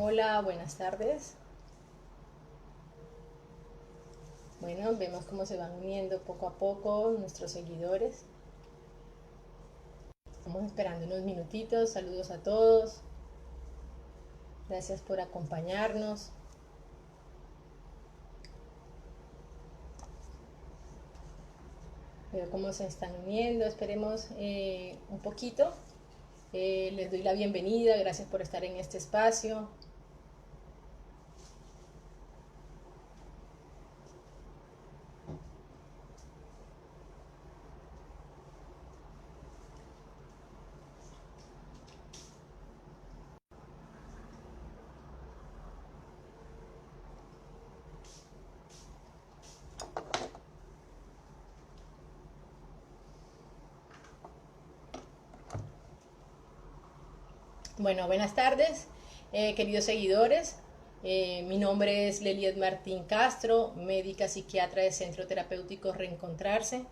Hola, buenas tardes. Bueno, vemos cómo se van uniendo poco a poco nuestros seguidores. Estamos esperando unos minutitos. Saludos a todos. Gracias por acompañarnos. Veo cómo se están uniendo. Esperemos un poquito. Les doy la bienvenida. Gracias por estar en este espacio. Bueno, buenas tardes, queridos seguidores. Mi nombre es Leliet Martín Castro, médica psiquiatra de Centro Terapéutico Reencontrarse.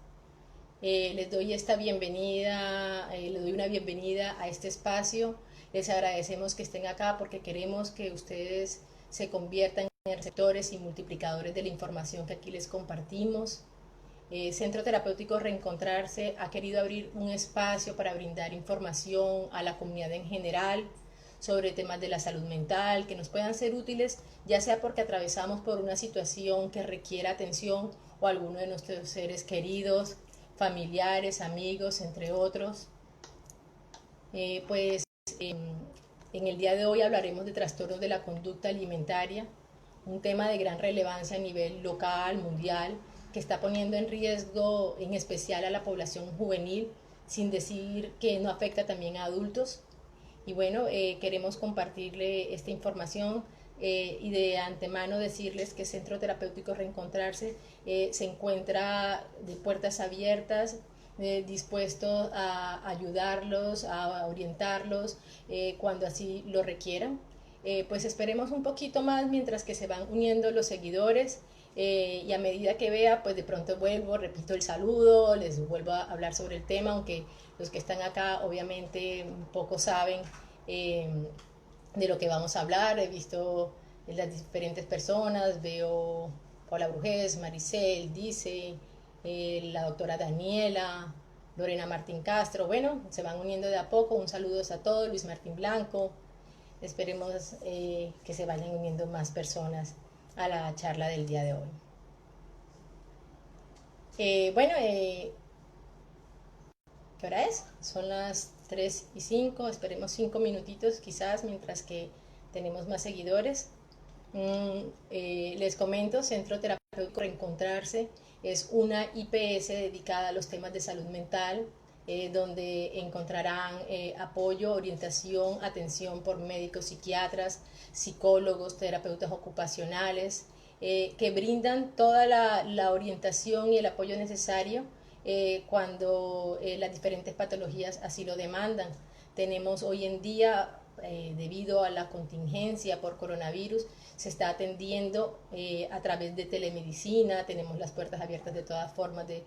Les doy esta bienvenida, les doy una bienvenida a este espacio. Les agradecemos que estén acá porque queremos que ustedes se conviertan en receptores y multiplicadores de la información que aquí les compartimos. Centro Terapéutico Reencontrarse ha querido abrir un espacio para brindar información a la comunidad en general sobre temas de la salud mental que nos puedan ser útiles, ya sea porque atravesamos por una situación que requiera atención o alguno de nuestros seres queridos, familiares, amigos, entre otros. Pues en el día de hoy hablaremos de trastornos de la conducta alimentaria, un tema de gran relevancia a nivel local, mundial, que está poniendo en riesgo en especial a la población juvenil, sin decir que no afecta también a adultos. Y bueno, queremos compartirle esta información y de antemano decirles que Centro Terapéutico Reencontrarse se encuentra de puertas abiertas, dispuesto a ayudarlos, a orientarlos cuando así lo requieran. Pues esperemos un poquito más mientras que se van uniendo los seguidores. Y a medida que vea, pues de pronto vuelvo, repito el saludo, les vuelvo a hablar sobre el tema, aunque los que están acá obviamente poco saben eh, de lo que vamos a hablar. He visto las diferentes personas, veo Paula Brujés, Maricel, Dice, la doctora Daniela, Lorena Martín Castro. Bueno, se van uniendo de a poco. Un saludo a todos, Luis Martín Blanco. Esperemos que se vayan uniendo más personas a la charla del día de hoy. Bueno, ¿qué hora es? Son las 3:05. Esperemos 5 minutitos quizás mientras que tenemos más seguidores. Les comento, Centro Terapéutico Reencontrarse es una IPS dedicada a los temas de salud mental, donde encontrarán apoyo, orientación, atención por médicos, psiquiatras, psicólogos, terapeutas ocupacionales, que brindan toda la orientación y el apoyo necesario cuando las diferentes patologías así lo demandan. Tenemos hoy en día, debido a la contingencia por coronavirus, se está atendiendo a través de telemedicina. Tenemos las puertas abiertas de todas formas de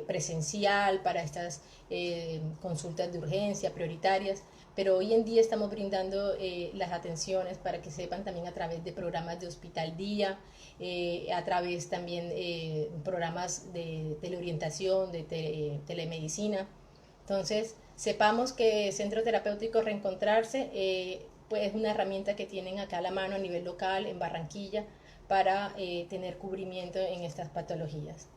presencial para estas consultas de urgencia prioritarias, pero hoy en día estamos brindando las atenciones para que sepan también a través de programas de hospital día, a través también programas de teleorientación, de telemedicina. Entonces, sepamos que Centro Terapéutico Reencontrarse pues es una herramienta que tienen acá a la mano a nivel local en Barranquilla para tener cubrimiento en estas patologías.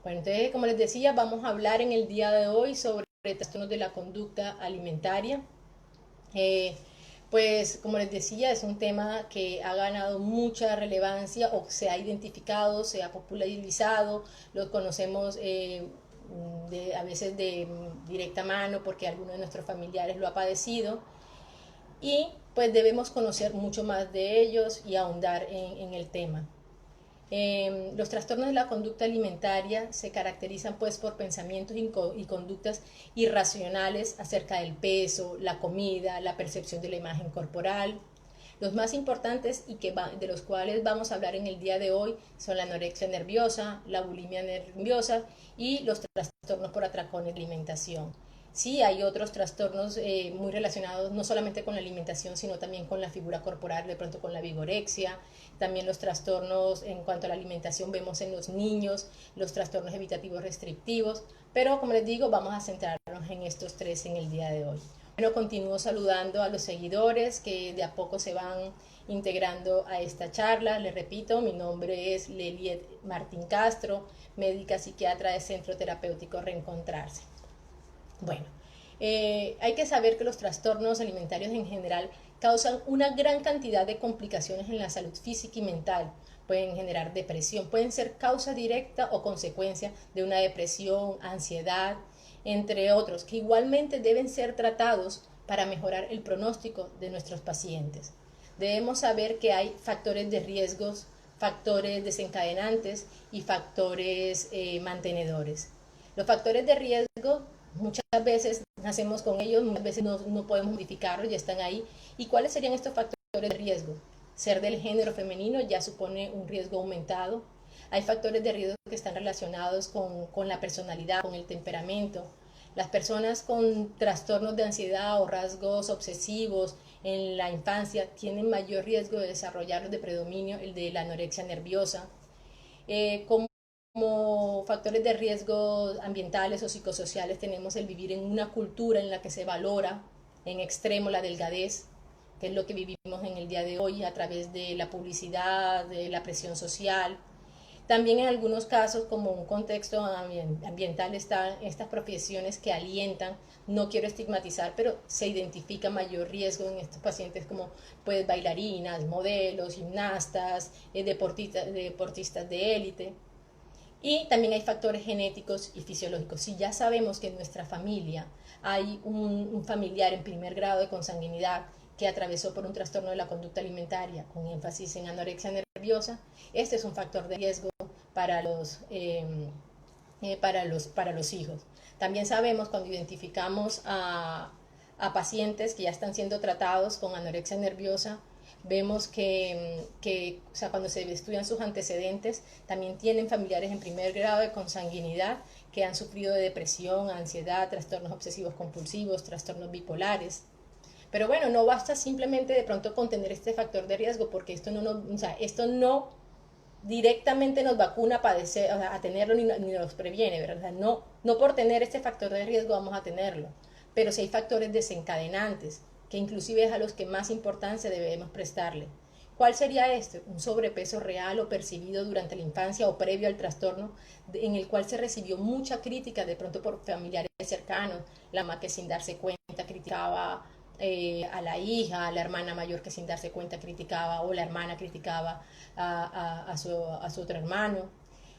Bueno, entonces, como les decía, vamos a hablar en el día de hoy sobre trastornos de la conducta alimentaria. Eh, pues como les decía, es un tema que ha ganado mucha relevancia o se ha identificado, se ha popularizado, lo conocemos a veces de directa mano porque alguno de nuestros familiares lo ha padecido, y pues debemos conocer mucho más de ellos y ahondar en el tema. Los trastornos de la conducta alimentaria se caracterizan pues por pensamientos y conductas irracionales acerca del peso, la comida, la percepción de la imagen corporal. Los más importantes y de los cuales vamos a hablar en el día de hoy son la anorexia nerviosa, la bulimia nerviosa y los trastornos por atracón y alimentación. Sí, hay otros trastornos muy relacionados no solamente con la alimentación, sino también con la figura corporal, de pronto con la vigorexia. También los trastornos en cuanto a la alimentación vemos en los niños, los trastornos evitativos restrictivos. Pero como les digo, vamos a centrarnos en estos tres en el día de hoy. Bueno, continúo saludando a los seguidores que de a poco se van integrando a esta charla. Les repito, mi nombre es Leliet Martín Castro, médica psiquiatra de Centro Terapéutico Reencontrarse. Bueno, hay que saber que los trastornos alimentarios en general causan una gran cantidad de complicaciones en la salud física y mental. Pueden generar depresión, pueden ser causa directa o consecuencia de una depresión, ansiedad, entre otros, que igualmente deben ser tratados para mejorar el pronóstico de nuestros pacientes. Debemos saber que hay factores de riesgos, factores desencadenantes y factores mantenedores. Los factores de riesgo muchas veces nacemos con ellos, muchas veces no podemos modificarlos, ya están ahí. ¿Y cuáles serían estos factores de riesgo? Ser del género femenino ya supone un riesgo aumentado. Hay factores de riesgo que están relacionados con la personalidad, con el temperamento. Las personas con trastornos de ansiedad o rasgos obsesivos en la infancia tienen mayor riesgo de desarrollar de predominio el de la anorexia nerviosa. Como factores de riesgo ambientales o psicosociales tenemos el vivir en una cultura en la que se valora en extremo la delgadez, que es lo que vivimos en el día de hoy a través de la publicidad, de la presión social. También en algunos casos, como un contexto ambiental, están estas profesiones que alientan, no quiero estigmatizar, pero se identifica mayor riesgo en estos pacientes como pues bailarinas, modelos, gimnastas, deportistas de élite. Y también hay factores genéticos y fisiológicos. Si ya sabemos que en nuestra familia hay un familiar en primer grado de consanguinidad que atravesó por un trastorno de la conducta alimentaria con énfasis en anorexia nerviosa, este es un factor de riesgo para para los hijos. También sabemos cuando identificamos a pacientes que ya están siendo tratados con anorexia nerviosa, vemos o sea, cuando se estudian sus antecedentes, también tienen familiares en primer grado de consanguinidad que han sufrido de depresión, ansiedad, trastornos obsesivos compulsivos, trastornos bipolares. Pero bueno, no basta simplemente de pronto con tener este factor de riesgo, porque esto no directamente nos vacuna a padecer, o sea, a tenerlo ni nos previene, ¿verdad? No por tener este factor de riesgo vamos a tenerlo, pero sí hay factores desencadenantes, que inclusive es a los que más importancia debemos prestarle. ¿Cuál sería este? Un sobrepeso real o percibido durante la infancia o previo al trastorno, en el cual se recibió mucha crítica de pronto por familiares cercanos, la mamá que sin darse cuenta criticaba a la hija, a la hermana mayor que sin darse cuenta criticaba, o la hermana criticaba a su otro hermano.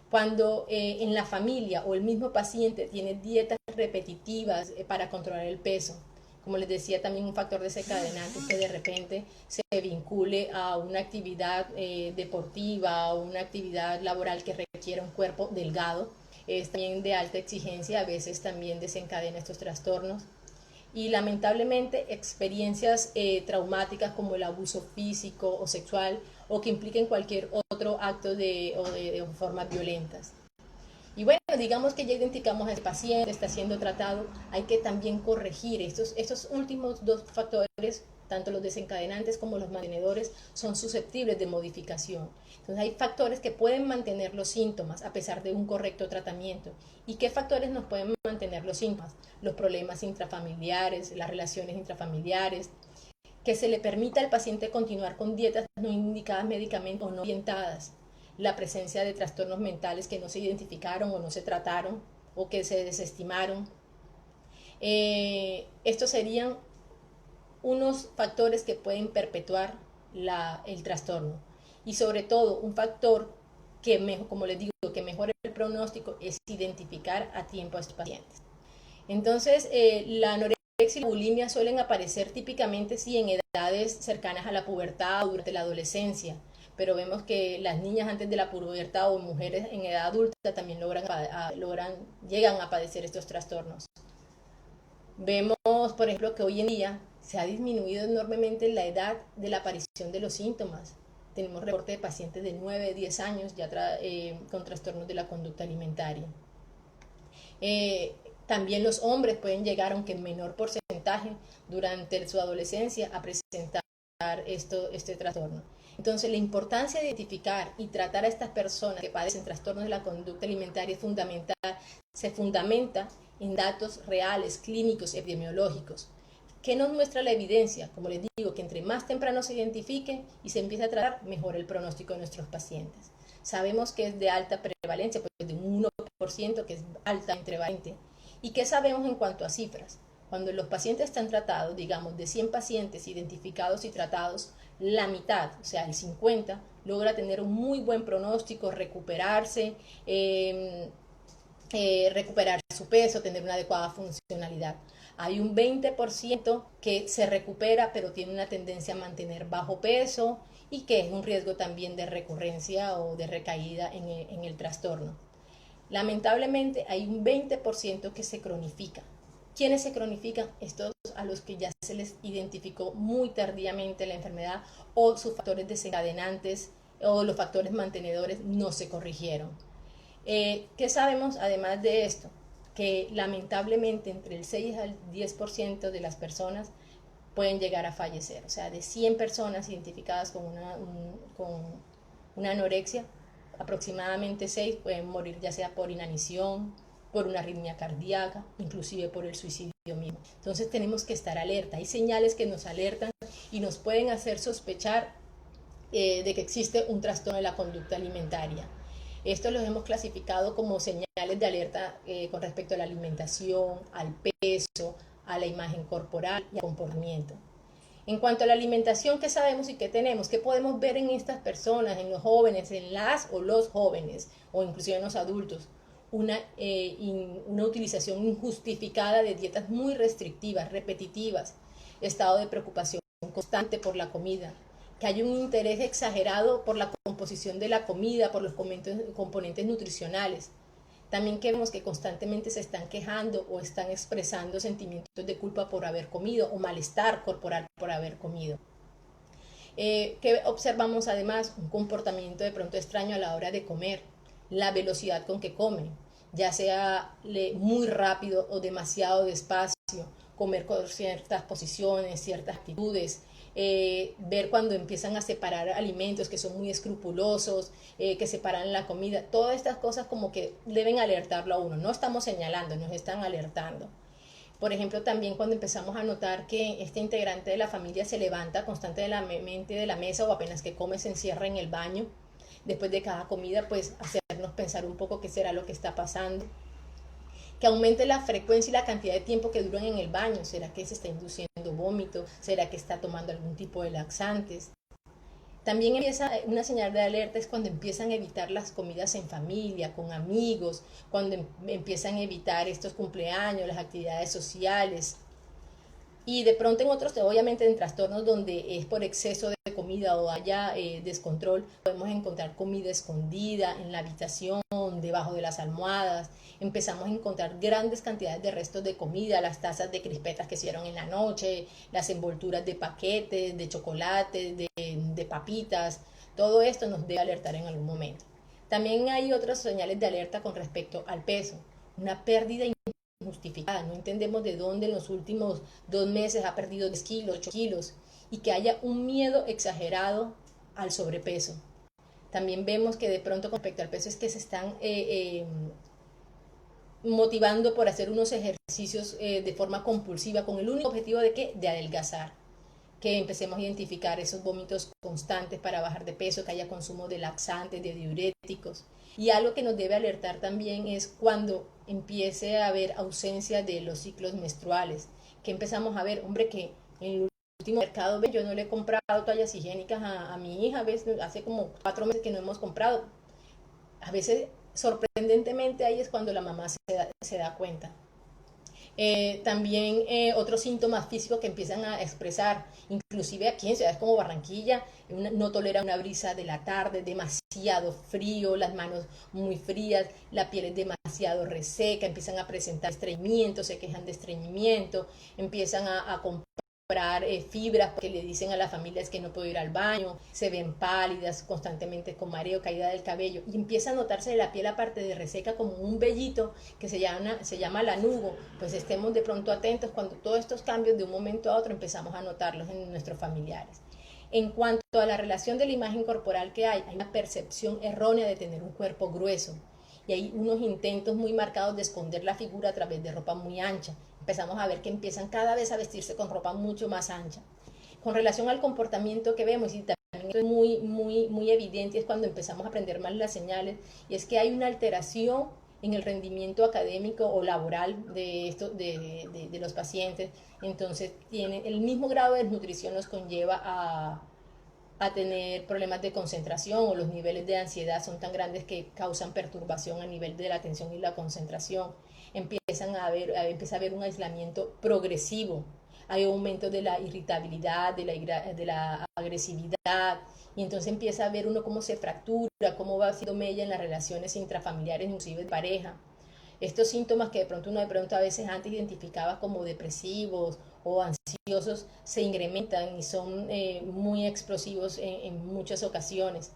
Cuando en la familia o el mismo paciente tiene dietas repetitivas para controlar el peso, como les decía, también un factor desencadenante que de repente se vincule a una actividad deportiva o una actividad laboral que requiera un cuerpo delgado, es también de alta exigencia, a veces también desencadena estos trastornos. Y lamentablemente experiencias traumáticas como el abuso físico o sexual o que impliquen cualquier otro acto de formas violentas. Y bueno, digamos que ya identificamos al paciente, está siendo tratado, hay que también corregir estos últimos dos factores, tanto los desencadenantes como los mantenedores, son susceptibles de modificación. Entonces hay factores que pueden mantener los síntomas a pesar de un correcto tratamiento. ¿Y qué factores nos pueden mantener los síntomas? Los problemas intrafamiliares, las relaciones intrafamiliares, que se le permita al paciente continuar con dietas no indicadas médicamente o no orientadas, la presencia de trastornos mentales que no se identificaron o no se trataron o que se desestimaron. Estos serían unos factores que pueden perpetuar el trastorno. Y sobre todo, un factor que, como les digo, que mejora el pronóstico es identificar a tiempo a estos pacientes. Entonces, la anorexia y la bulimia suelen aparecer típicamente sí en edades cercanas a la pubertad o durante la adolescencia, pero vemos que las niñas antes de la pubertad o mujeres en edad adulta también llegan a padecer estos trastornos. Vemos, por ejemplo, que hoy en día se ha disminuido enormemente la edad de la aparición de los síntomas. Tenemos reportes de pacientes de 9, 10 años ya con trastornos de la conducta alimentaria. También los hombres pueden llegar, aunque en menor porcentaje, durante su adolescencia a presentar este trastorno. Entonces, la importancia de identificar y tratar a estas personas que padecen trastornos de la conducta alimentaria es fundamental. Se fundamenta en datos reales, clínicos, epidemiológicos. ¿Qué nos muestra la evidencia? Como les digo, que entre más temprano se identifique y se empiece a tratar, mejor el pronóstico de nuestros pacientes. Sabemos que es de alta prevalencia, pues de un 1%, que es altamente prevalente. ¿Y qué sabemos en cuanto a cifras? Cuando los pacientes están tratados, digamos, de 100 pacientes identificados y tratados, la mitad, o sea, el 50, logra tener un muy buen pronóstico, recuperarse, recuperar su peso, tener una adecuada funcionalidad. Hay un 20% que se recupera, pero tiene una tendencia a mantener bajo peso y que es un riesgo también de recurrencia o de recaída en el trastorno. Lamentablemente hay un 20% que se cronifica. ¿Quiénes se cronifican? Estos a los que ya se les identificó muy tardíamente la enfermedad o sus factores desencadenantes o los factores mantenedores no se corrigieron. ¿Qué sabemos además de esto? Que lamentablemente entre el 6 al 10% de las personas pueden llegar a fallecer. O sea, de 100 personas identificadas con una anorexia, aproximadamente 6 pueden morir ya sea por inanición, por una arritmia cardíaca, inclusive por el suicidio mismo. Entonces tenemos que estar alerta. Hay señales que nos alertan y nos pueden hacer sospechar de que existe un trastorno de la conducta alimentaria. Estos los hemos clasificado como señales de alerta con respecto a la alimentación, al peso, a la imagen corporal y al comportamiento. En cuanto a la alimentación, ¿qué sabemos y qué tenemos? ¿Qué podemos ver en estas personas, en los jóvenes, en las o los jóvenes, o inclusive en los adultos? Una utilización injustificada de dietas muy restrictivas, repetitivas, estado de preocupación constante por la comida, que hay un interés exagerado por la composición de la comida, por los componentes nutricionales. También vemos que constantemente se están quejando o están expresando sentimientos de culpa por haber comido o malestar corporal por haber comido. ¿Qué observamos además? Un comportamiento de pronto extraño a la hora de comer, la velocidad con que comen, ya sea muy rápido o demasiado despacio, comer con ciertas posiciones, ciertas actitudes, ver cuando empiezan a separar alimentos, que son muy escrupulosos, que separan la comida. Todas estas cosas como que deben alertarlo a uno. No estamos señalando, nos están alertando. Por ejemplo, también cuando empezamos a notar que este integrante de la familia se levanta constantemente de la mesa o apenas que come se encierra en el baño, después de cada comida, pues hacernos pensar un poco qué será lo que está pasando. Que aumente la frecuencia y la cantidad de tiempo que duran en el baño. ¿Será que se está induciendo vómito? ¿Será que está tomando algún tipo de laxantes? También empieza una señal de alerta es cuando empiezan a evitar las comidas en familia, con amigos, cuando empiezan a evitar estos cumpleaños, las actividades sociales. Y de pronto en otros, obviamente en trastornos donde es por exceso de comida o haya descontrol, podemos encontrar comida escondida en la habitación, debajo de las almohadas. Empezamos a encontrar grandes cantidades de restos de comida, las tazas de crispetas que hicieron en la noche, las envolturas de paquetes, de chocolate, de papitas. Todo esto nos debe alertar en algún momento. También hay otras señales de alerta con respecto al peso. Una pérdida injustificada, no entendemos de dónde en los últimos 2 meses ha perdido 10 kilos, 8 kilos, y que haya un miedo exagerado al sobrepeso. También vemos que de pronto con respecto al peso es que se están motivando por hacer unos ejercicios de forma compulsiva con el único objetivo de ¿qué? De adelgazar. Que empecemos a identificar esos vómitos constantes para bajar de peso, que haya consumo de laxantes, de diuréticos. Y algo que nos debe alertar también es cuando empiece a haber ausencia de los ciclos menstruales, que empezamos a ver, hombre, que en el último mercado yo no le he comprado toallas higiénicas a mi hija, hace como 4 meses que no hemos comprado. A veces, sorprendentemente, ahí es cuando la mamá se da cuenta. También otros síntomas físicos que empiezan a expresar, inclusive aquí en ciudades como Barranquilla, no tolera una brisa de la tarde, demasiado frío, las manos muy frías, la piel es demasiado reseca, empiezan a presentar estreñimiento, se quejan de estreñimiento, empiezan a comprar comprar fibras porque le dicen a las familias que no puedo ir al baño, se ven pálidas constantemente con mareo, caída del cabello y empieza a notarse de la piel aparte de reseca como un vellito que se llama lanugo. Pues estemos de pronto atentos cuando todos estos cambios de un momento a otro empezamos a notarlos en nuestros familiares. En cuanto a la relación de la imagen corporal que hay una percepción errónea de tener un cuerpo grueso y hay unos intentos muy marcados de esconder la figura a través de ropa muy ancha. Empezamos a ver que empiezan cada vez a vestirse con ropa mucho más ancha. Con relación al comportamiento que vemos, y también esto es muy evidente, es cuando empezamos a aprender más las señales, y es que hay una alteración en el rendimiento académico o laboral de los pacientes. Entonces, tienen el mismo grado de desnutrición nos conlleva a tener problemas de concentración, o los niveles de ansiedad son tan grandes que causan perturbación a nivel de la atención y la concentración. Empieza a haber un aislamiento progresivo, hay aumento de la irritabilidad, de la agresividad, y entonces empieza a ver uno cómo se fractura, cómo va haciendo mella en las relaciones intrafamiliares, inclusive de pareja. Estos síntomas que de pronto uno a veces antes identificaba como depresivos o ansiosos se incrementan y son muy explosivos en muchas ocasiones.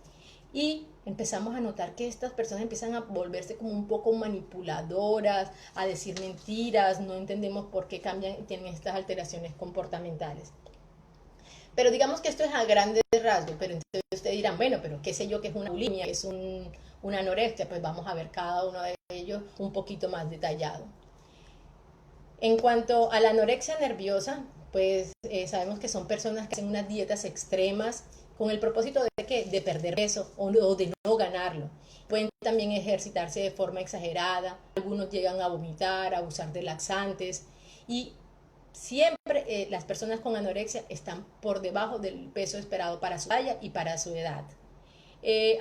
Y empezamos a notar que estas personas empiezan a volverse como un poco manipuladoras, a decir mentiras, no entendemos por qué cambian y tienen estas alteraciones comportamentales. Pero digamos que esto es a grandes rasgos, pero entonces ustedes dirán, bueno, pero qué sé yo que es una bulimia, que es una anorexia, pues vamos a ver cada uno de ellos un poquito más detallado. En cuanto a la anorexia nerviosa, pues sabemos que son personas que hacen unas dietas extremas con el propósito de ¿qué? De perder peso o de no ganarlo. Pueden también ejercitarse de forma exagerada, algunos llegan a vomitar, a abusar de laxantes y siempre las personas con anorexia están por debajo del peso esperado para su talla y para su edad.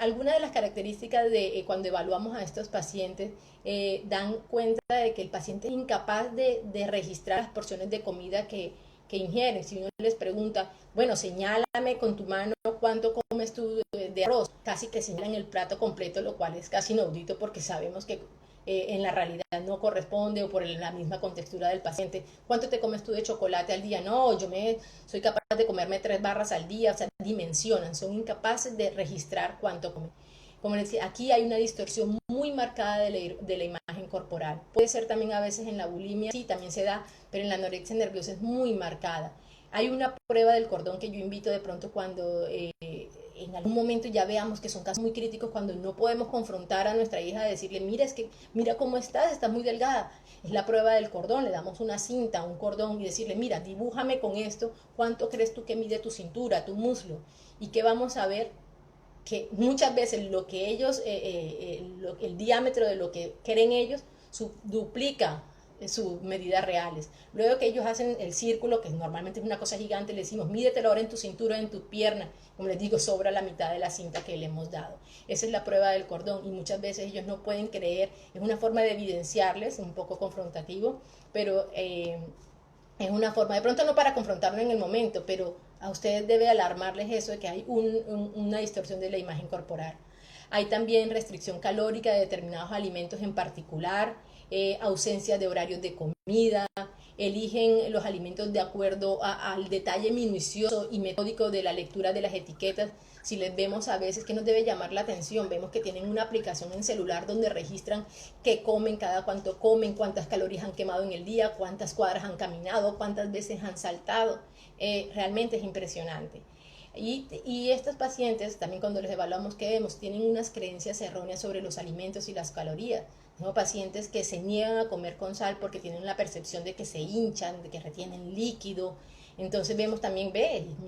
Algunas de las características de cuando evaluamos a estos pacientes dan cuenta de que el paciente es incapaz de registrar las porciones de comida que ingieren. Si uno les pregunta, bueno, señálame con tu mano cuánto comes tú de arroz, casi que señalan el plato completo, lo cual es casi inaudito porque sabemos que en la realidad no corresponde o por la misma contextura del paciente. ¿Cuánto te comes tú de chocolate al día? No, soy capaz de comerme 3 barras al día, o sea, dimensionan, son incapaces de registrar cuánto comen. Como les decía, aquí hay una distorsión muy marcada de la imagen corporal. Puede ser también a veces en la bulimia, sí, también se da, pero en la anorexia nerviosa es muy marcada. Hay una prueba del cordón que yo invito de pronto cuando en algún momento ya veamos que son casos muy críticos, cuando no podemos confrontar a nuestra hija, decirle, mira cómo estás muy delgada. Es la prueba del cordón, le damos una cinta, un cordón y decirle, mira, dibújame con esto, cuánto crees tú que mide tu cintura, tu muslo. Y que vamos a ver que muchas veces lo que ellos, el diámetro de lo que creen ellos, duplica sus medidas reales. Luego que ellos hacen el círculo, que normalmente es una cosa gigante, le decimos, mídetelo ahora en tu cintura, en tu pierna. Como les digo, sobra la mitad de la cinta que le hemos dado. Esa es la prueba del cordón y muchas veces ellos no pueden creer. Es una forma de evidenciarles, un poco confrontativo, pero es una forma, de pronto no para confrontarlo en el momento, pero a ustedes debe alarmarles eso de que hay una distorsión de la imagen corporal. Hay también restricción calórica de determinados alimentos en particular, ausencia de horarios de comida, eligen los alimentos de acuerdo al detalle minucioso y metódico de la lectura de las etiquetas. Si les vemos a veces, que nos debe llamar la atención, vemos que tienen una aplicación en celular donde registran qué comen, cada cuánto comen, cuántas calorías han quemado en el día, cuántas cuadras han caminado, cuántas veces han saltado. Realmente es impresionante. Y estos pacientes, también cuando les evaluamos, ¿qué vemos? Tienen unas creencias erróneas sobre los alimentos y las calorías. Tengo pacientes que se niegan a comer con sal porque tienen la percepción de que se hinchan, de que retienen líquido. Entonces vemos también,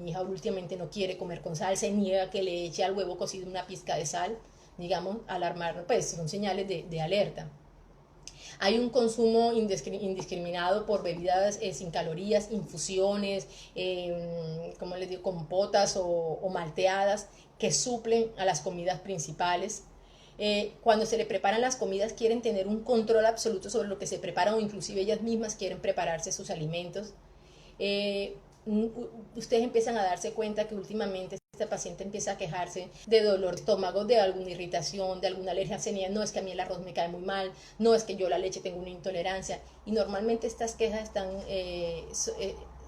mi hija últimamente no quiere comer con sal, se niega que le eche al huevo cocido una pizca de sal, digamos, alarmar, pues son señales de alerta. Hay un consumo indiscriminado por bebidas sin calorías, infusiones, como les digo, compotas o malteadas que suplen a las comidas principales. Cuando se le preparan las comidas quieren tener un control absoluto sobre lo que se prepara, o inclusive ellas mismas quieren prepararse sus alimentos. Ustedes empiezan a darse cuenta que últimamente esta paciente empieza a quejarse de dolor de estómago, de alguna irritación, de alguna alergia. No es que a mí el arroz me cae muy mal, no es que yo la leche tengo una intolerancia, y normalmente estas quejas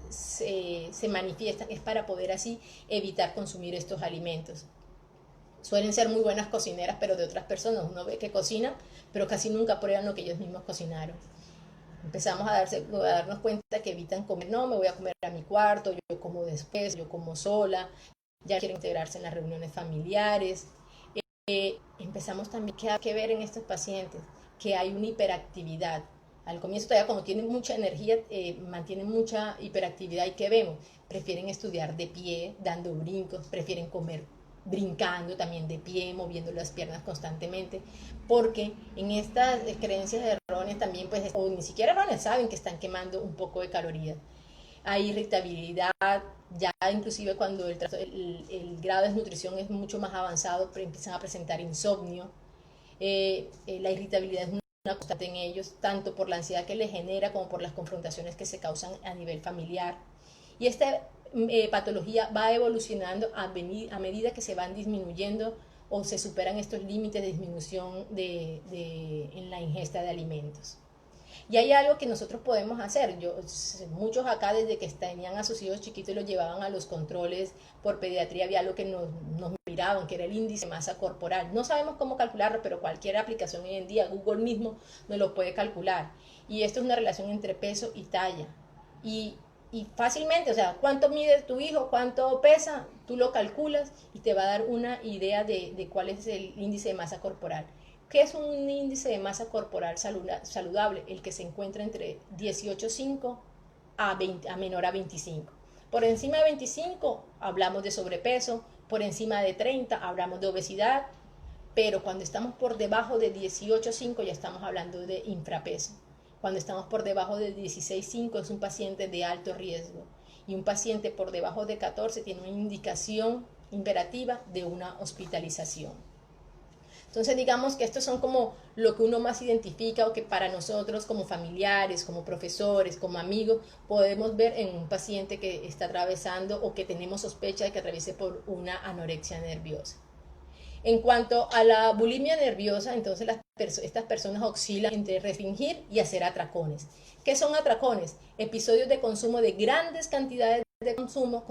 se manifiestan es para poder así evitar consumir estos alimentos. Suelen ser muy buenas cocineras, pero de otras personas. Uno ve que cocinan, pero casi nunca prueban lo que ellos mismos cocinaron. Empezamos a darnos cuenta que evitan comer, no, me voy a comer a mi cuarto, yo como después, yo como sola, ya quieren integrarse en las reuniones familiares. Empezamos también que ver en estos pacientes que hay una hiperactividad. Al comienzo todavía cuando tienen mucha energía, mantienen mucha hiperactividad y ¿qué vemos? Prefieren estudiar de pie, dando brincos, prefieren comer brincando también de pie, moviendo las piernas constantemente, porque en estas creencias erróneas también, pues, o ni siquiera erróneas, saben que están quemando un poco de calorías. Hay irritabilidad, ya inclusive cuando el grado de desnutrición es mucho más avanzado, empiezan a presentar insomnio. La irritabilidad es una constante en ellos, tanto por la ansiedad que les genera como por las confrontaciones que se causan a nivel familiar. Y esta patología va evolucionando a medida que se van disminuyendo o se superan estos límites de disminución en la ingesta de alimentos. Y hay algo que nosotros podemos hacer. Muchos acá desde que tenían a sus hijos chiquitos los llevaban a los controles por pediatría, había algo que nos miraban, que era el índice de masa corporal. No sabemos cómo calcularlo, pero cualquier aplicación hoy en día, Google mismo nos lo puede calcular. Y esto es una relación entre peso y talla. Y fácilmente, o sea, cuánto mide tu hijo, cuánto pesa, tú lo calculas y te va a dar una idea de cuál es el índice de masa corporal. ¿Qué es un índice de masa corporal saludable? El que se encuentra entre 18,5 a menor a 25. Por encima de 25 hablamos de sobrepeso, por encima de 30 hablamos de obesidad, pero cuando estamos por debajo de 18,5 ya estamos hablando de infrapeso. Cuando estamos por debajo de 16,5 es un paciente de alto riesgo y un paciente por debajo de 14 tiene una indicación imperativa de una hospitalización. Entonces digamos que estos son como lo que uno más identifica o que para nosotros como familiares, como profesores, como amigos, podemos ver en un paciente que está atravesando o que tenemos sospecha de que atraviese por una anorexia nerviosa. En cuanto a la bulimia nerviosa, entonces estas personas oscilan entre restringir y hacer atracones. ¿Qué son atracones? Episodios de consumo de grandes cantidades de consumo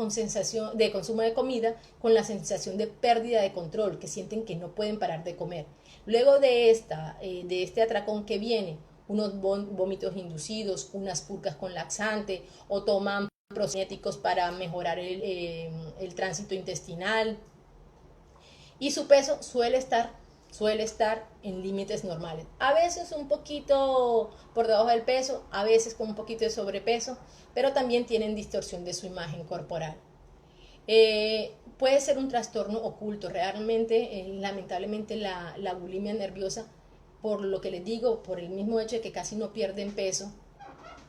de comida con la sensación de pérdida de control, que sienten que no pueden parar de comer. Luego de este atracón que viene, unos vómitos inducidos, unas purgas con laxante o toman prostéticos para mejorar el tránsito intestinal. Y su peso suele estar en límites normales. A veces un poquito por debajo del peso, a veces con un poquito de sobrepeso, pero también tienen distorsión de su imagen corporal. Puede ser un trastorno oculto. Realmente, lamentablemente, la bulimia nerviosa, por lo que les digo, por el mismo hecho de que casi no pierden peso,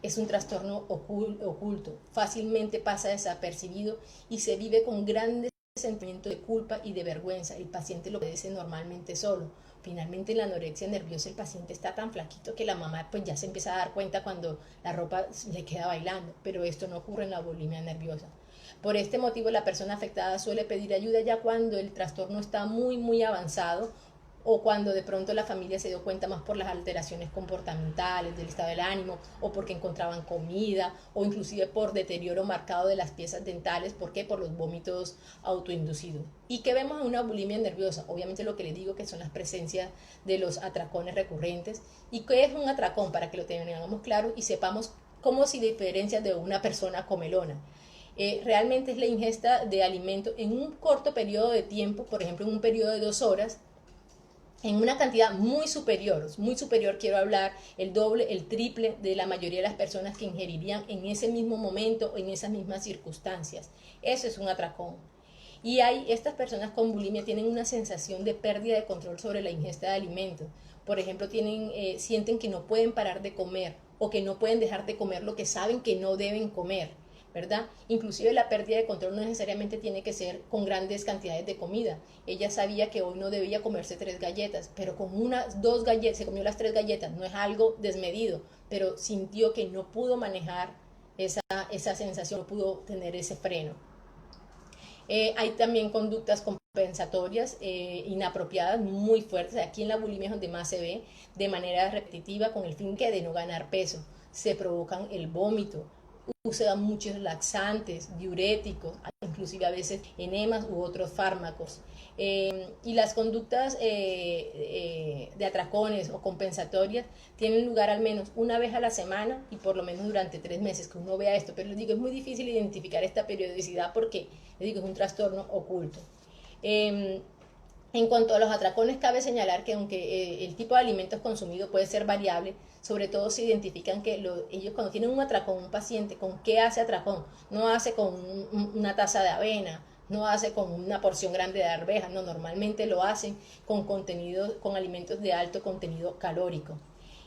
es un trastorno oculto. Fácilmente pasa desapercibido y se vive con grandes sentimiento de culpa y de vergüenza. El paciente lo padece normalmente solo. Finalmente, en la anorexia nerviosa el paciente está tan flaquito que la mamá pues ya se empieza a dar cuenta cuando la ropa le queda bailando, pero esto no ocurre en la bulimia nerviosa. Por este motivo la persona afectada suele pedir ayuda ya cuando el trastorno está muy avanzado o cuando de pronto la familia se dio cuenta más por las alteraciones comportamentales, del estado del ánimo, o porque encontraban comida, o inclusive por deterioro marcado de las piezas dentales. ¿Por qué? Por los vómitos autoinducidos. ¿Y qué vemos en una bulimia nerviosa? Obviamente lo que les digo que son las presencias de los atracones recurrentes. ¿Y qué es un atracón? Para que lo tengamos claro y sepamos cómo se diferencia de una persona comelona. Realmente es la ingesta de alimento en un corto periodo de tiempo, por ejemplo en un periodo de 2 horas, en una cantidad muy superior, quiero hablar, el doble, el triple de la mayoría de las personas que ingerirían en ese mismo momento o en esas mismas circunstancias. Eso es un atracón. Y estas personas con bulimia tienen una sensación de pérdida de control sobre la ingesta de alimentos. Por ejemplo, sienten que no pueden parar de comer o que no pueden dejar de comer lo que saben que no deben comer, ¿verdad? Inclusive la pérdida de control no necesariamente tiene que ser con grandes cantidades de comida. Ella sabía que hoy no debía comerse 3 galletas, pero con unas 2 galletas, se comió las 3 galletas, no es algo desmedido, pero sintió que no pudo manejar esa sensación, no pudo tener ese freno. Hay también conductas compensatorias inapropiadas muy fuertes. Aquí en la bulimia es donde más se ve, de manera repetitiva con el fin de no ganar peso. Se provocan el vómito, usa muchos laxantes, diuréticos, inclusive a veces enemas u otros fármacos. Y las conductas de atracones o compensatorias tienen lugar al menos una vez a la semana y por lo menos durante 3 meses que uno vea esto. Pero les digo, es muy difícil identificar esta periodicidad porque, les digo, es un trastorno oculto. En cuanto a los atracones, cabe señalar que aunque el tipo de alimentos consumido puede ser variable, sobre todo se identifican que ellos cuando tienen un atracón, un paciente, ¿con qué hace atracón? No hace con una taza de avena, no hace con una porción grande de arvejas, no, normalmente lo hacen con contenido, con alimentos de alto contenido calórico.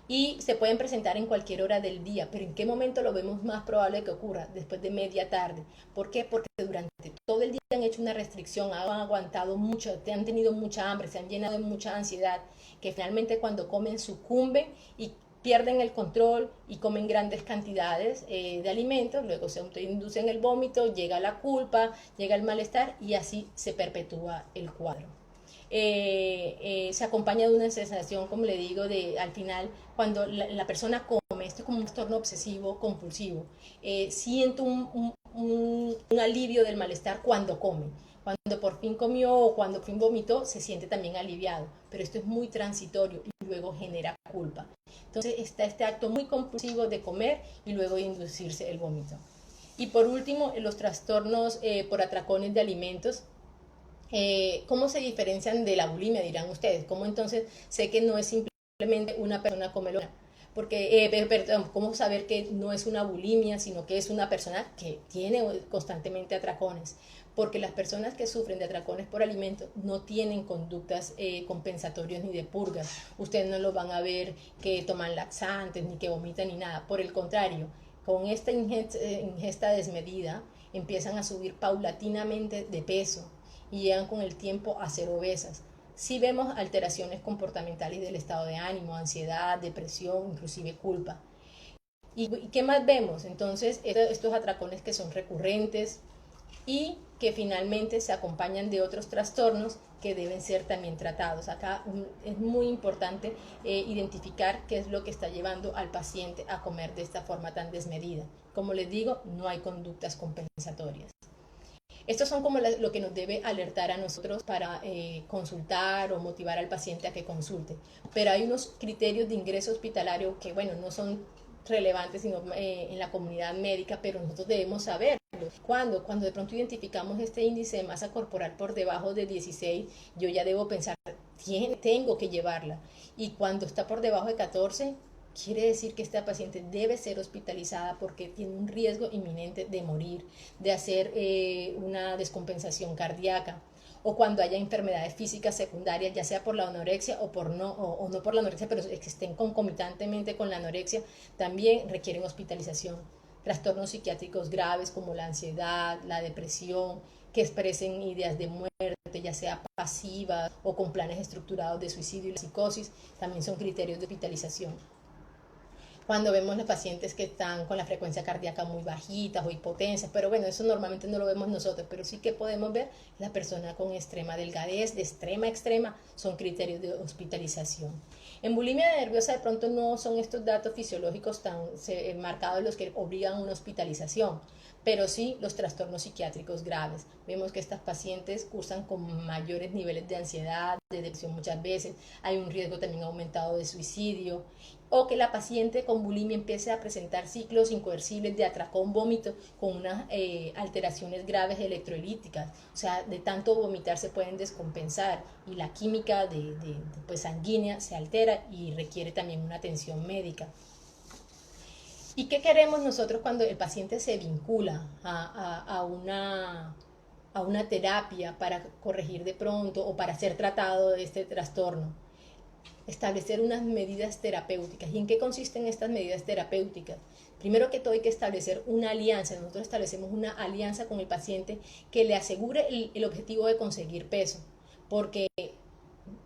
Y se pueden presentar en cualquier hora del día, pero ¿en qué momento lo vemos más probable que ocurra? Después de media tarde. ¿Por qué? Porque durante todo el día han hecho una restricción, han aguantado mucho, han tenido mucha hambre, se han llenado de mucha ansiedad, que finalmente cuando comen sucumben y pierden el control y comen grandes cantidades de alimentos, luego se autoinducen el vómito, llega la culpa, llega el malestar y así se perpetúa el cuadro. Se acompaña de una sensación, como le digo, de al final, cuando la persona come, esto es como un trastorno obsesivo compulsivo, siento un alivio del malestar cuando come. Cuando por fin comió o cuando por fin vomitó, se siente también aliviado, pero esto es muy transitorio y luego genera culpa. Entonces está este acto muy compulsivo de comer y luego de inducirse el vómito. Y por último, los trastornos por atracones de alimentos. ¿Cómo se diferencian de la bulimia, dirán ustedes? ¿Cómo entonces sé que no es simplemente una persona comelona? Porque, perdón, ¿cómo saber que no es una bulimia, sino que es una persona que tiene constantemente atracones? Porque las personas que sufren de atracones por alimentos no tienen conductas compensatorias ni de purgas. Ustedes no lo van a ver que toman laxantes, ni que vomitan, ni nada. Por el contrario, con esta ingesta desmedida empiezan a subir paulatinamente de peso y llegan con el tiempo a ser obesas. Sí vemos alteraciones comportamentales del estado de ánimo, ansiedad, depresión, inclusive culpa. ¿Y qué más vemos? Entonces, estos atracones que son recurrentes y que finalmente se acompañan de otros trastornos que deben ser también tratados. Acá es muy importante identificar qué es lo que está llevando al paciente a comer de esta forma tan desmedida. Como les digo, no hay conductas compensatorias. Estos son como lo que nos debe alertar a nosotros para consultar o motivar al paciente a que consulte. Pero hay unos criterios de ingreso hospitalario que, bueno, no son relevantes sino en la comunidad médica, pero nosotros debemos saberlo. Cuando de pronto identificamos este índice de masa corporal por debajo de 16, yo ya debo pensar, tengo que llevarla. Y cuando está por debajo de 14, quiere decir que esta paciente debe ser hospitalizada porque tiene un riesgo inminente de morir, de hacer una descompensación cardíaca, o cuando haya enfermedades físicas secundarias, ya sea por la anorexia o no por la anorexia, pero que estén concomitantemente con la anorexia, también requieren hospitalización. Trastornos psiquiátricos graves como la ansiedad, la depresión, que expresen ideas de muerte, ya sea pasiva o con planes estructurados de suicidio y la psicosis, también son criterios de hospitalización. Cuando vemos los pacientes que están con la frecuencia cardíaca muy bajitas o hipotensias, pero bueno, eso normalmente no lo vemos nosotros, pero sí que podemos ver la persona con extrema delgadez, de extrema a extrema, son criterios de hospitalización. En bulimia nerviosa de pronto no son estos datos fisiológicos tan marcados los que obligan a una hospitalización, pero sí los trastornos psiquiátricos graves. Vemos que estas pacientes cursan con mayores niveles de ansiedad, de depresión muchas veces, hay un riesgo también aumentado de suicidio, o que la paciente con bulimia empiece a presentar ciclos incoercibles de atracón vómito con unas alteraciones graves electrolíticas, o sea, de tanto vomitar se pueden descompensar y la química pues, sanguínea se altera y requiere también una atención médica. ¿Y qué queremos nosotros cuando el paciente se vincula a una terapia para corregir de pronto o para ser tratado de este trastorno? Establecer unas medidas terapéuticas. ¿Y en qué consisten estas medidas terapéuticas? Primero que todo hay que establecer una alianza. Nosotros establecemos una alianza con el paciente que le asegure el objetivo de conseguir peso, porque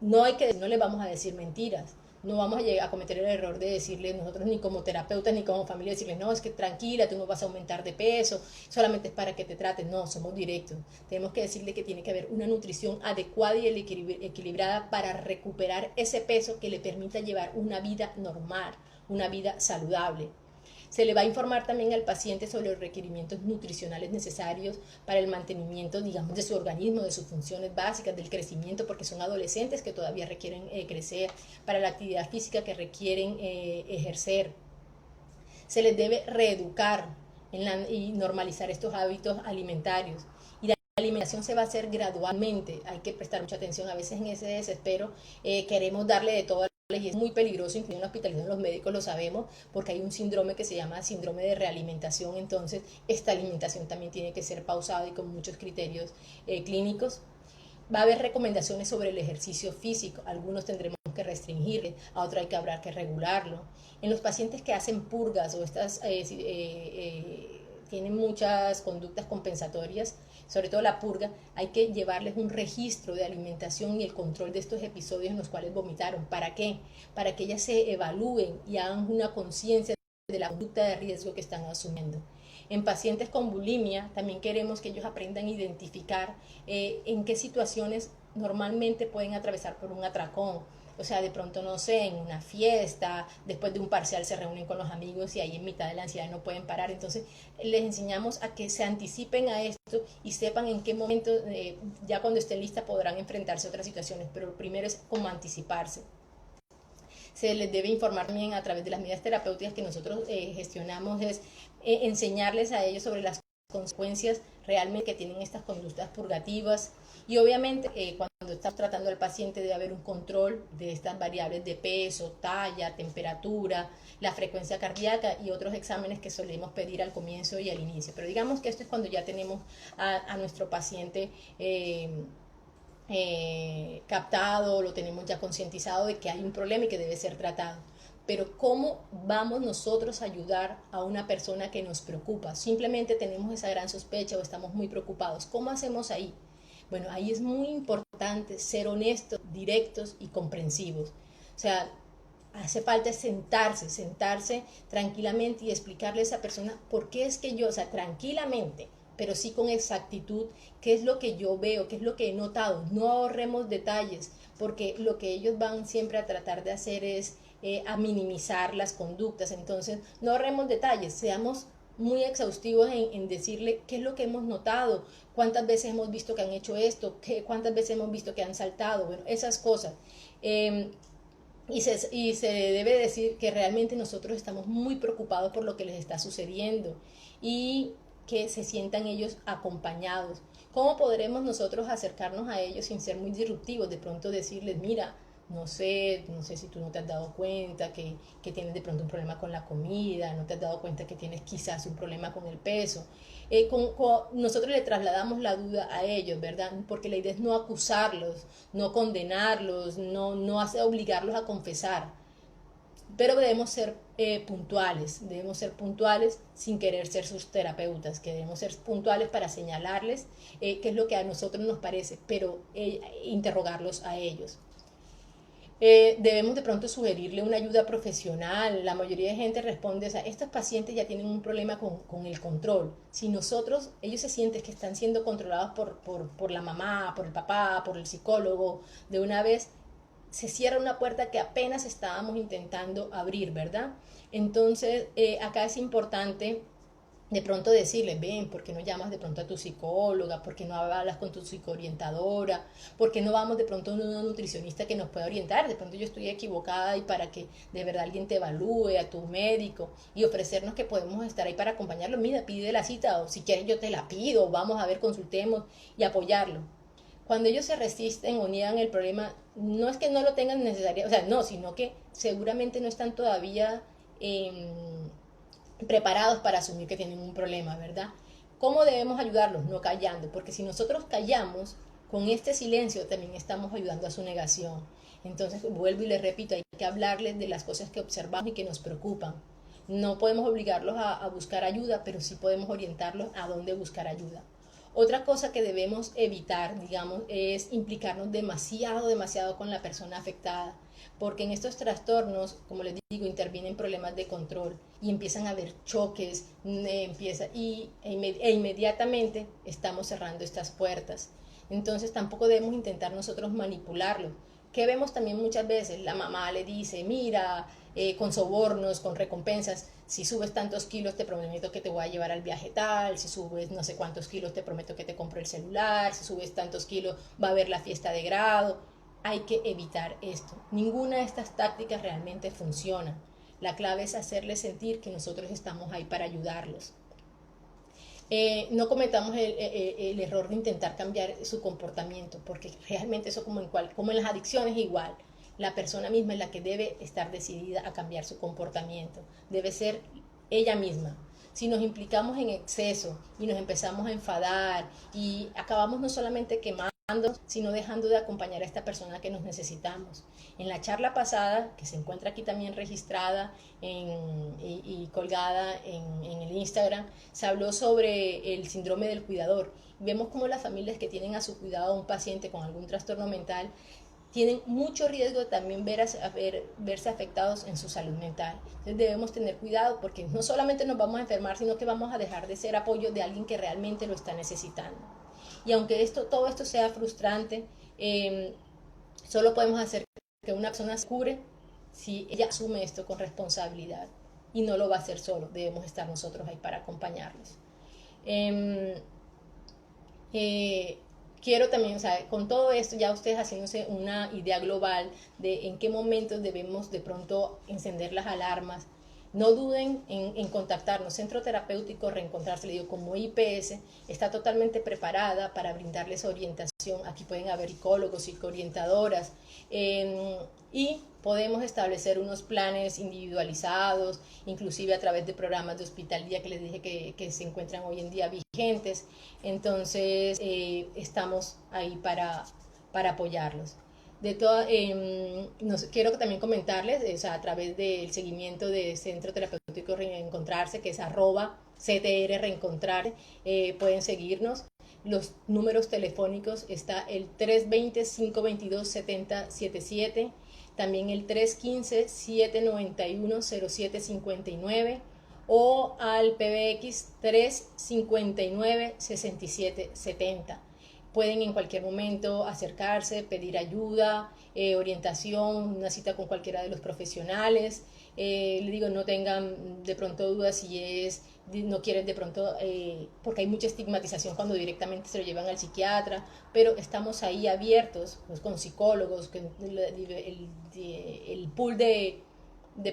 no le vamos a decir mentiras. No vamos a cometer el error de decirle nosotros ni como terapeutas ni como familia, decirles no, es que tranquila, tú no vas a aumentar de peso, solamente es para que te trates. No, somos directos. Tenemos que decirle que tiene que haber una nutrición adecuada y equilibrada para recuperar ese peso que le permita llevar una vida normal, una vida saludable. Se le va a informar también al paciente sobre los requerimientos nutricionales necesarios para el mantenimiento, digamos, de su organismo, de sus funciones básicas, del crecimiento, porque son adolescentes que todavía requieren crecer, para la actividad física que requieren ejercer. Se les debe reeducar y normalizar estos hábitos alimentarios. Y la alimentación se va a hacer gradualmente, hay que prestar mucha atención. A veces en ese desespero queremos darle de todo, y es muy peligroso, incluso en la hospitalización los médicos lo sabemos, porque hay un síndrome que se llama síndrome de realimentación. Entonces esta alimentación también tiene que ser pausada y con muchos criterios clínicos. Va a haber recomendaciones sobre el ejercicio físico, algunos tendremos que restringirle, a otros habrá que regularlo. En los pacientes que hacen purgas o tienen muchas conductas compensatorias, sobre todo la purga, hay que llevarles un registro de alimentación y el control de estos episodios en los cuales vomitaron. ¿Para qué? Para que ellas se evalúen y hagan una conciencia de la conducta de riesgo que están asumiendo. En pacientes con bulimia también queremos que ellos aprendan a identificar en qué situaciones normalmente pueden atravesar por un atracón. O sea, de pronto, no sé, en una fiesta, después de un parcial se reúnen con los amigos y ahí en mitad de la ansiedad no pueden parar. Entonces, les enseñamos a que se anticipen a esto y sepan en qué momento, ya cuando estén listas, podrán enfrentarse a otras situaciones. Pero lo primero es como anticiparse. Se les debe informar también a través de las medidas terapéuticas que nosotros gestionamos, es enseñarles a ellos sobre las consecuencias realmente que tienen estas conductas purgativas. Y obviamente cuando estamos tratando al paciente debe haber un control de estas variables de peso, talla, temperatura, la frecuencia cardíaca y otros exámenes que solemos pedir al comienzo y al inicio. Pero digamos que esto es cuando ya tenemos a nuestro paciente captado, lo tenemos ya concientizado de que hay un problema y que debe ser tratado. Pero ¿cómo vamos nosotros a ayudar a una persona que nos preocupa? Simplemente tenemos esa gran sospecha o estamos muy preocupados. ¿Cómo hacemos ahí? Bueno, ahí es muy importante ser honestos, directos y comprensivos. O sea, hace falta sentarse tranquilamente y explicarle a esa persona por qué es que yo, o sea, tranquilamente, pero sí con exactitud, qué es lo que yo veo, qué es lo que he notado. No ahorremos detalles, porque lo que ellos van siempre a tratar de hacer es a minimizar las conductas. Entonces, no ahorremos detalles, seamos muy exhaustivos en decirle qué es lo que hemos notado, cuántas veces hemos visto que han hecho esto, cuántas veces hemos visto que han saltado, bueno, esas cosas. Y se debe decir que realmente nosotros estamos muy preocupados por lo que les está sucediendo y que se sientan ellos acompañados. ¿Cómo podremos nosotros acercarnos a ellos sin ser muy disruptivos? De pronto decirles, mira, no sé si tú no te has dado cuenta que tienes de pronto un problema con la comida, no te has dado cuenta que tienes quizás un problema con el peso. Nosotros le trasladamos la duda a ellos, ¿verdad? Porque la idea es no acusarlos, no condenarlos, no obligarlos a confesar, pero debemos ser puntuales sin querer ser sus terapeutas, que debemos ser puntuales para señalarles qué es lo que a nosotros nos parece, pero interrogarlos a ellos. Debemos de pronto sugerirle una ayuda profesional. La mayoría de gente responde, o sea, estos pacientes ya tienen un problema con el control. Si ellos se sienten que están siendo controlados por la mamá, por el papá, por el psicólogo, de una vez se cierra una puerta que apenas estábamos intentando abrir, ¿verdad? Entonces, acá es importante de pronto decirles, ven, ¿por qué no llamas de pronto a tu psicóloga? ¿Por qué no hablas con tu psicoorientadora? ¿Por qué no vamos de pronto a una nutricionista que nos pueda orientar? De pronto yo estoy equivocada y para que de verdad alguien te evalúe, a tu médico, y ofrecernos que podemos estar ahí para acompañarlo. Mira, pide la cita, o si quieres yo te la pido, vamos a ver, consultemos y apoyarlo. Cuando ellos se resisten o niegan el problema, no es que no lo tengan necesario, o sea, no, sino que seguramente no están todavía preparados para asumir que tienen un problema, ¿verdad? ¿Cómo debemos ayudarlos? No callando, porque si nosotros callamos, con este silencio también estamos ayudando a su negación. Entonces, vuelvo y les repito, hay que hablarles de las cosas que observamos y que nos preocupan. No podemos obligarlos a buscar ayuda, pero sí podemos orientarlos a dónde buscar ayuda. Otra cosa que debemos evitar, digamos, es implicarnos demasiado con la persona afectada, porque en estos trastornos, como les digo, intervienen problemas de control y empiezan a haber choques, e inmediatamente estamos cerrando estas puertas. Entonces tampoco debemos intentar nosotros manipularlo. ¿Qué vemos también muchas veces? La mamá le dice, mira, con sobornos, con recompensas, si subes tantos kilos te prometo que te voy a llevar al viaje tal, si subes no sé cuántos kilos te prometo que te compro el celular, si subes tantos kilos va a haber la fiesta de grado. Hay que evitar esto. Ninguna de estas tácticas realmente funciona. La clave es hacerles sentir que nosotros estamos ahí para ayudarlos. No cometamos el error de intentar cambiar su comportamiento, porque realmente eso como en las adicciones igual. La persona misma es la que debe estar decidida a cambiar su comportamiento. Debe ser ella misma. Si nos implicamos en exceso y nos empezamos a enfadar y acabamos no solamente quemando, sino dejando de acompañar a esta persona que nos necesitamos. En la charla pasada, que se encuentra aquí también registrada y colgada en el Instagram, se habló sobre el síndrome del cuidador. Vemos cómo las familias que tienen a su cuidado a un paciente con algún trastorno mental tienen mucho riesgo de también verse afectados en su salud mental. Entonces debemos tener cuidado porque no solamente nos vamos a enfermar, sino que vamos a dejar de ser apoyo de alguien que realmente lo está necesitando. Y aunque todo esto sea frustrante, solo podemos hacer que una persona se cure si ella asume esto con responsabilidad. Y no lo va a hacer solo, debemos estar nosotros ahí para acompañarlos. Eh, eh, Quiero también, o sea, con todo esto ya ustedes haciéndose una idea global de en qué momentos debemos de pronto encender las alarmas. No duden en contactarnos. Centro Terapéutico Reencontrarse, le digo, como IPS, está totalmente preparada para brindarles orientación. Aquí pueden haber psicólogos, psicoorientadoras, y podemos establecer unos planes individualizados, inclusive a través de programas de hospitalía que les dije que se encuentran hoy en día vigentes. Entonces, estamos ahí para apoyarlos. Quiero también comentarles, o sea, a través del seguimiento de Centro Terapéutico Reencontrarse, que es @CTR Reencontrar, pueden seguirnos. Los números telefónicos está el 320-522-7077, también el 315-791-0759 o al PBX 359-6770. Pueden en cualquier momento acercarse, pedir ayuda, orientación, una cita con cualquiera de los profesionales. Le digo, no tengan de pronto dudas si no quieren de pronto, porque hay mucha estigmatización cuando directamente se lo llevan al psiquiatra, pero estamos ahí abiertos pues, con psicólogos, con el pool de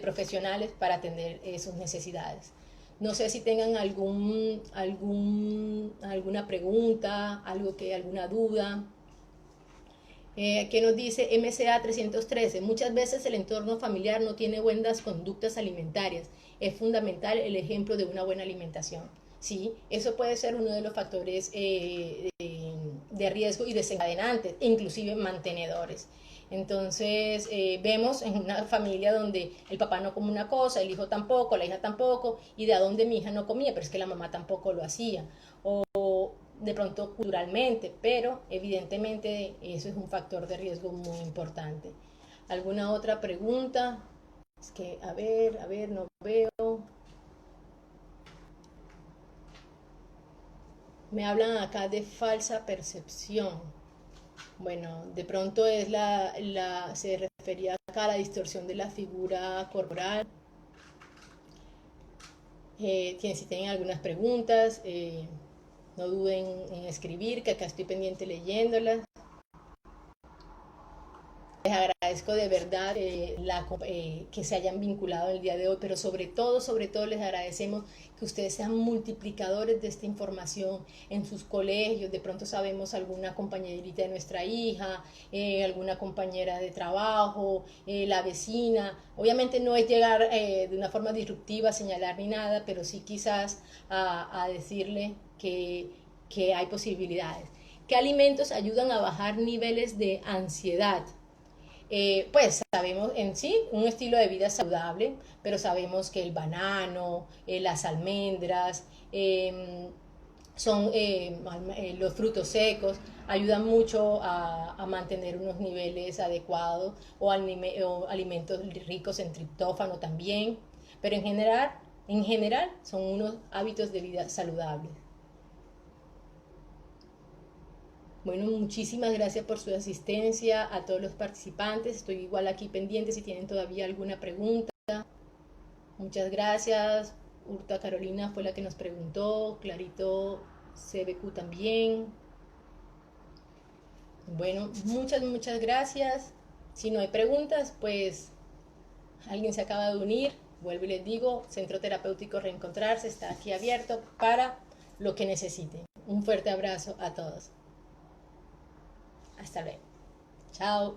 profesionales para atender sus necesidades. No sé si tengan alguna pregunta, alguna duda. ¿Qué nos dice MCA 313? Muchas veces el entorno familiar no tiene buenas conductas alimentarias. Es fundamental el ejemplo de una buena alimentación. Sí, eso puede ser uno de los factores de riesgo y desencadenantes, inclusive mantenedores. Entonces, vemos en una familia donde el papá no come una cosa, el hijo tampoco, la hija tampoco, y de a dónde mi hija no comía, pero es que la mamá tampoco lo hacía. O de pronto culturalmente, pero evidentemente eso es un factor de riesgo muy importante. ¿Alguna otra pregunta? Es que, a ver, no veo. Me hablan acá de falsa percepción. Bueno, de pronto se refería acá a la distorsión de la figura corporal. Si tienen algunas preguntas, no duden en escribir, que acá estoy pendiente leyéndolas. Les agradezco de verdad que se hayan vinculado el día de hoy, pero sobre todo les agradecemos que ustedes sean multiplicadores de esta información en sus colegios. De pronto sabemos alguna compañerita de nuestra hija, alguna compañera de trabajo, la vecina. Obviamente no es llegar de una forma disruptiva a señalar ni nada, pero sí quizás a decirle que hay posibilidades. ¿Qué alimentos ayudan a bajar niveles de ansiedad? Pues sabemos en sí un estilo de vida saludable, pero sabemos que el banano, las almendras, los frutos secos ayudan mucho a mantener unos niveles adecuados o alimentos ricos en triptófano también, pero en general son unos hábitos de vida saludables. Bueno, muchísimas gracias por su asistencia a todos los participantes. Estoy igual aquí pendiente si tienen todavía alguna pregunta. Muchas gracias. Urta Carolina fue la que nos preguntó. Clarito CBQ también. Bueno, muchas gracias. Si no hay preguntas, pues alguien se acaba de unir. Vuelvo y les digo, Centro Terapéutico Reencontrarse está aquí abierto para lo que necesiten. Un fuerte abrazo a todos. Hasta luego. Chao.